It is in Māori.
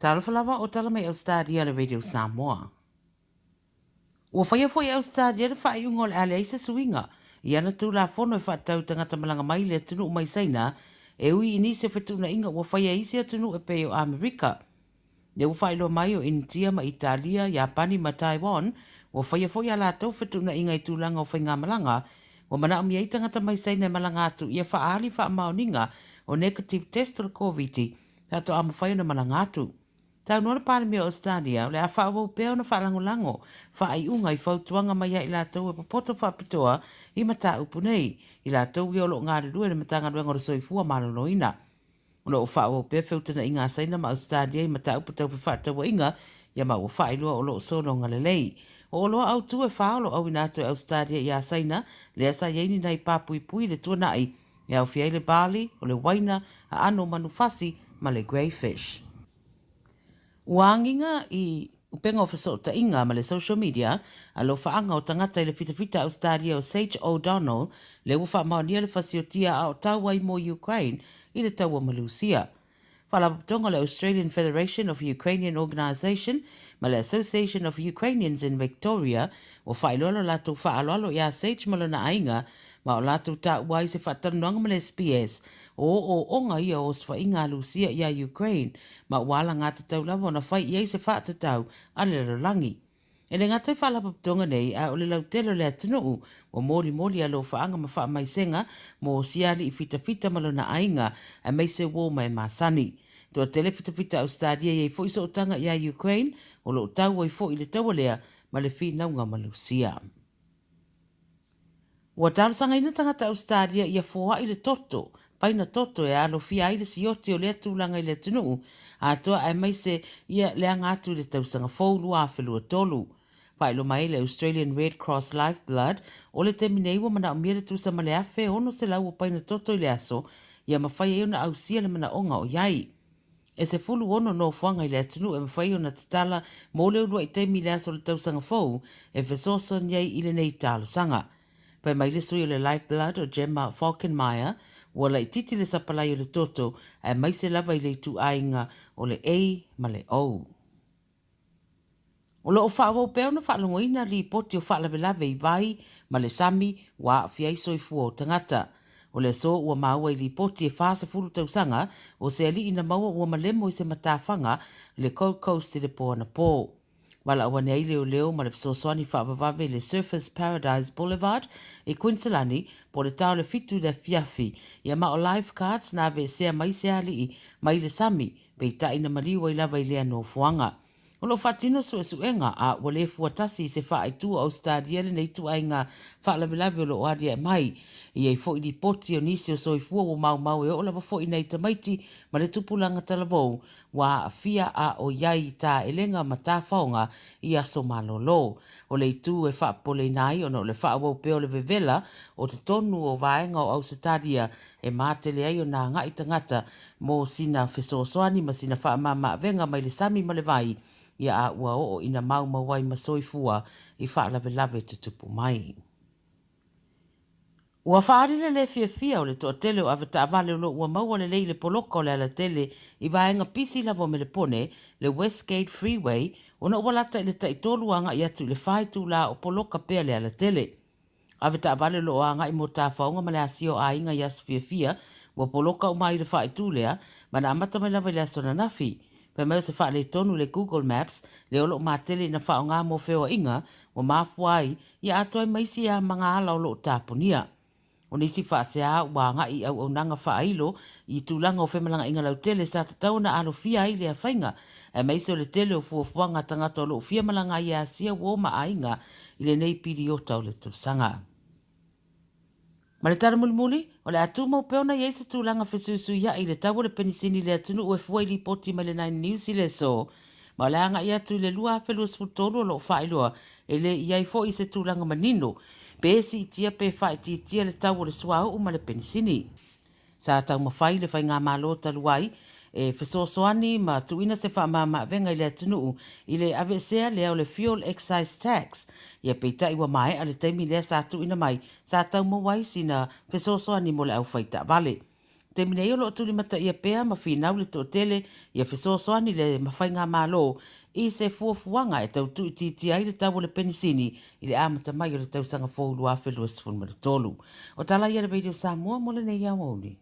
Tala Fou o tala mai Ausetalia le radio Samoa. Ua whaia foi Ausetalia le whai ungo le ale se suinga. Ia na tu la fono e whaatau tangata malanga mai le tunu mai saina. E ui ini se whetuna inga ua whaia isi atunu e peo Amerika. Le ua whailo mai o India ma Italia, Japani ma Taiwan. Ua whaia foi ala tau whetuna inga i tūlanga o whainga malanga. Ua mana o miai tangata mai saina e malanga atu. Ia whaali wha maoninga o negative test o le COVID. Tato amu whaia na malanga atu. Tau nora pāne mea Ausetalia, le a whaawau pēo na whaalango-lango, whaai unga i whautuanga mai i la tau e papoto whapitoa i mata upu nei, i la tau i olo ngāre rua le matanga ruenga o soifua malolo ina. Uno o whaawau pēo whiutana i ngā saina ma Ausetalia i mata upu tau whataua inga, ia ma ua whaai lua o lo sono ngalelei. O loa au tu e whaolo au ina atu e Ausetalia i a saina, le asa yeini nei pāpui pui le tuanai, i au fiai le bali, o le waina, a ano manufasi, ma le greyfish. Uanginga i upenga o whasota inga ma le social media, a lo whaanga o tangata i le fitafita Australia o Sage O'Donnell, le uwha maonia le whasiotia a o taua i mo Ukraine i le taua Malusia. Whalapatonga le Australian Federation of Ukrainian Organisation, ma le Association of Ukrainians in Victoria, o whailolo lato whaaloalo i a Sage malona ainga, ma o lato ta wai se whatanuanga ma le SPS, o onga ia o swa inga Lucia i a Ukraine, ma wala ngā te tau lava o na whai iei se whatatau a le rolangi. E le ngatai whalapatonga nei a o le lautelo le atunuu, o mori a lo whaanga ma wha mai senga, mo siali i fita malona ainga, a meise wō mai masani. Tua tele fita Australia iei fo iso o tanga i a Ukraine, o lo tau i fo i le taua lea, ma le whinaunga ma Lucia. Ua tālusanga ina tangata Australia ia fōa i le toto, paina toto e alo fia i le sioti o lea tūlanga i le tunuu, a toa ai mai se ia lea ngātu le tausanga fōulu a whelua tolu. Whailo mai le Australian Red Cross Lifeblood, o le teminei wa mana o mia le tusa ma le afe ono se lau o paina toto i le aso, ia mawhai e ona au sia le mana onga o iai. E se fulu ono no fuanga i le atunu e mawhai ona tatala mo le ulua i teimi le aso le tausanga fōu, e fesoso niai i le nei tālu sanga. Pai mai le sui o le Lifeblood o Gemma Falkenmeyer, wala i titi le sapalai o le toto, e mai se lava i le tu ainga o le A ma le O. O lo o whaawau peo na whaalongoina li poti o whaalavelave i vai, ma le sami, wa fiaiso i fua o tangata. O le so ua maua i li poti e whaasa furu tausanga, o se ali ina maua ua malemo i se matawhanga, le Gold Coast i le poa na pō. Wala awa nei leo ma le fisosoani whaavavave le Surfers Paradise Boulevard i Quinsilani po le tau le fitu le fiafi. Ia ma o live cards na ve sea mai se ali i mai le sami, pe ta ina mariwa i lava i lea no fuanga. O lo whatino suenga a wale fuatasi se wha ai tu Australia le nei tu ainga whaalavelave o lo aria e mai. I ei fo i di poti o nisi o soi fua o mau e o lava fo i nei tamaiti ma le tupulanga talabou wa fia a o iai ta elenga ma ta whaonga i aso malolo. O le tu e wha pole nai o no le wha wau peo le vevela o te tonu o vaenga o Ausetalia e mātele ai o nā ngai tangata mo sina fesosoani ma sina wha mama venga mai le sami ma le vai. Ia a ua o ina mau mawai ma soifua i whaalavelave tutupu mai. Ua whaarire le fia o le toa tele o avata avale o lo ua maua le leile poloko o le ala tele i vaenga pisi lavo me le pone le Westgate Freeway o na ualata i le taitoluanga i atu le whaitu la o poloka pea le ala tele. Avata avale lo anga i mo tāwhaunga ma le asio a inga i asu fia ua poloka o mai le whaitu lea ma na amata mai lava i le asona nafi. Pe mai se whaale tonu le Google Maps, le olo mātele na whao ngā mo wheo inga, o māfuai, i atoai maisi a mga ala o lo tāpunia. O nisi whaase a wanga i au nanga whaeilo, i tūlanga o whemalanga inga lau tele sa tatau na alo fia i lea whainga, e maisi o le tele o fuafuanga tangata o lo fia malanga i a sia woma a inga, i le nei piriota o le tūsanga. Ma le tara mulimuli, o le atu mau peona i eisa tūlanga whesusu ia i le tawa le penisini le atunu ue fuai li poti ma le 9 News i le so. Ma le anga i atu le lua whelua sputolo o lo whailua e le iai fo i se tūlanga manino. Pesi i tia pe whai tia le tawa le suau ma le penisini. Sa tau mawhai le whai ngā malo taluai, e whesosoani ma tuina se wha mama venga i le atunu i le avesea leo le fuel excise tax. Ia peita iwa mai a le taimi lea sa tuina mai sa tau mawai sina whesosoani mo le au whaita vale. Te mine iolo o tuli mata ia pea ma whinau le tō tele ia whesoasoani le mawhainga mālo i se fuafuanga e tau tu i titi ai le tau le penisini i le amata mai o le tau sanga fōulu a whelua sifun ma le tolu. O tala ia le video Samoa mo le nei au auni.